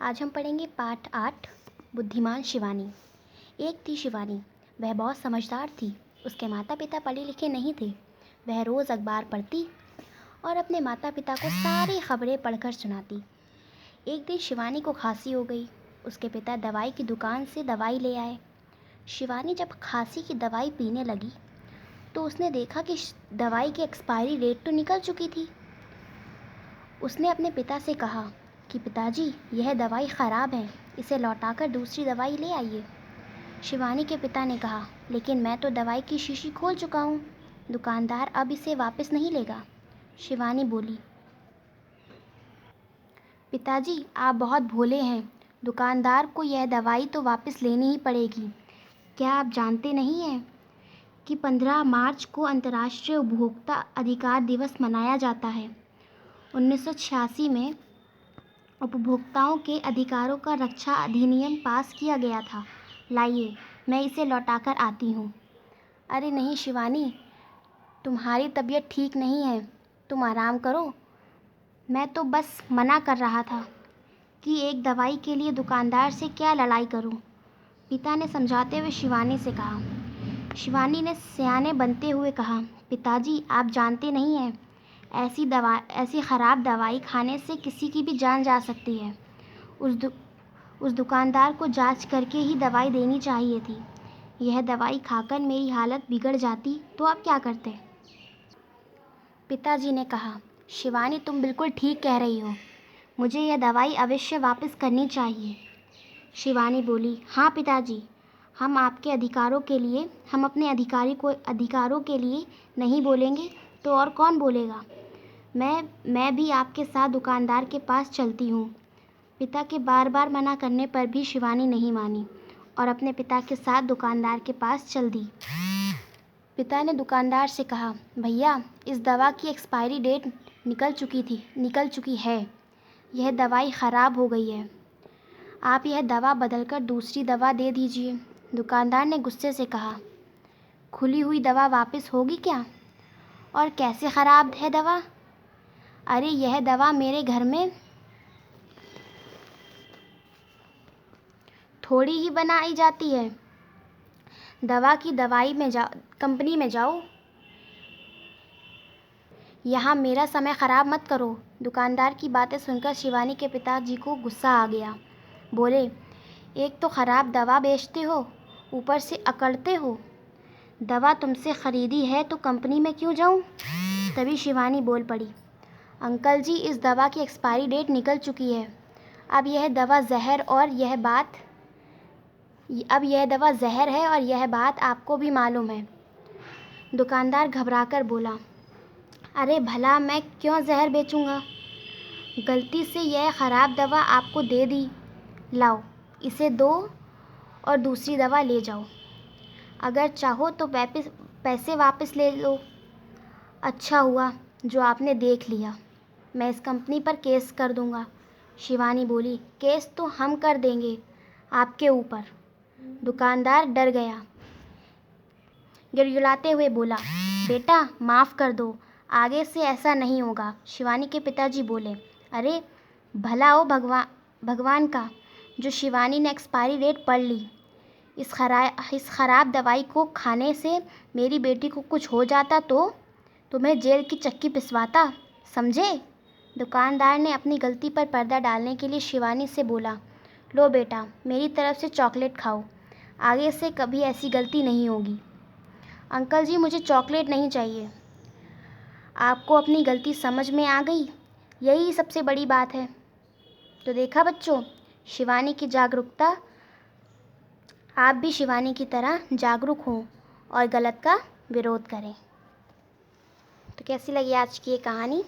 आज हम पढ़ेंगे पाठ 8 बुद्धिमान शिवानी। एक थी शिवानी, वह बहुत समझदार थी। उसके माता पिता पढ़े लिखे नहीं थे। वह रोज़ अखबार पढ़ती और अपने माता पिता को सारी खबरें पढ़कर सुनाती। एक दिन शिवानी को खांसी हो गई। उसके पिता दवाई की दुकान से दवाई ले आए। शिवानी जब खांसी की दवाई पीने लगी तो उसने देखा कि दवाई की एक्सपायरी डेट तो निकल चुकी थी। उसने अपने पिता से कहा कि पिताजी, यह दवाई ख़राब है, इसे लौटाकर दूसरी दवाई ले आइए। शिवानी के पिता ने कहा, लेकिन मैं तो दवाई की शीशी खोल चुका हूँ, दुकानदार अब इसे वापस नहीं लेगा। शिवानी बोली, पिताजी आप बहुत भोले हैं, दुकानदार को यह दवाई तो वापस लेनी ही पड़ेगी। क्या आप जानते नहीं हैं कि 15 मार्च को अंतर्राष्ट्रीय उपभोक्ता अधिकार दिवस मनाया जाता है। 1986 में उपभोक्ताओं के अधिकारों का रक्षा अधिनियम पास किया गया था। लाइए, मैं इसे लौटाकर आती हूँ। अरे नहीं शिवानी, तुम्हारी तबीयत ठीक नहीं है, तुम आराम करो। मैं तो बस मना कर रहा था कि एक दवाई के लिए दुकानदार से क्या लड़ाई करूँ, पिता ने समझाते हुए शिवानी से कहा। शिवानी ने सयाने बनते हुए कहा, पिताजी आप जानते नहीं हैं, ऐसी ख़राब दवाई खाने से किसी की भी जान जा सकती है। उस दुकानदार को जांच करके ही दवाई देनी चाहिए थी। यह दवाई खाकर मेरी हालत बिगड़ जाती तो आप क्या करते? पिताजी ने कहा, शिवानी तुम बिल्कुल ठीक कह रही हो, मुझे यह दवाई अवश्य वापस करनी चाहिए। शिवानी बोली, हाँ पिताजी, हम अपने अधिकारों के लिए नहीं बोलेंगे तो और कौन बोलेगा। मैं भी आपके साथ दुकानदार के पास चलती हूँ। पिता के बार बार मना करने पर भी शिवानी नहीं मानी और अपने पिता के साथ दुकानदार के पास चल दी। पिता ने दुकानदार से कहा, भैया इस दवा की एक्सपायरी डेट निकल चुकी है। यह दवाई ख़राब हो गई है, आप यह दवा बदलकर दूसरी दवा दे दीजिए। दुकानदार ने गुस्से से कहा, खुली हुई दवा वापस होगी क्या? और कैसे ख़राब है दवा? अरे यह दवा मेरे घर में थोड़ी ही बनाई जाती है। कंपनी में जाओ, यहाँ मेरा समय ख़राब मत करो। दुकानदार की बातें सुनकर शिवानी के पिताजी को गुस्सा आ गया। बोले, एक तो ख़राब दवा बेचते हो, ऊपर से अकड़ते हो। दवा तुमसे ख़रीदी है तो कंपनी में क्यों जाऊँ? तभी शिवानी बोल पड़ी, अंकल जी इस दवा की एक्सपायरी डेट निकल चुकी है। अब यह दवा ज़हर है और यह बात आपको भी मालूम है। दुकानदार घबराकर बोला, अरे भला मैं क्यों ज़हर बेचूंगा? गलती से यह ख़राब दवा आपको दे दी। लाओ, इसे दो और दूसरी दवा ले जाओ। अगर चाहो तो पैसे वापस ले लो। अच्छा हुआ जो आपने देख लिया, मैं इस कंपनी पर केस कर दूंगा। शिवानी बोली, केस तो हम कर देंगे आपके ऊपर। दुकानदार डर गया, गिड़गिड़ाते हुए बोला, बेटा माफ़ कर दो, आगे से ऐसा नहीं होगा। शिवानी के पिताजी बोले, अरे भला हो भगवान का, जो शिवानी ने एक्सपायरी डेट पढ़ ली। इस ख़राब दवाई को खाने से मेरी बेटी को कुछ हो जाता तो तुम्हें जेल की चक्की पिसवाता, समझे? दुकानदार ने अपनी गलती पर पर्दा डालने के लिए शिवानी से बोला, लो बेटा मेरी तरफ से चॉकलेट खाओ, आगे से कभी ऐसी गलती नहीं होगी। अंकल जी मुझे चॉकलेट नहीं चाहिए। आपको अपनी गलती समझ में आ गई, यही सबसे बड़ी बात है। तो देखा बच्चों, शिवानी की जागरूकता, आप भी शिवानी की तरह जागरूक हों और गलत का विरोध करें। तो कैसी लगी आज की ये कहानी?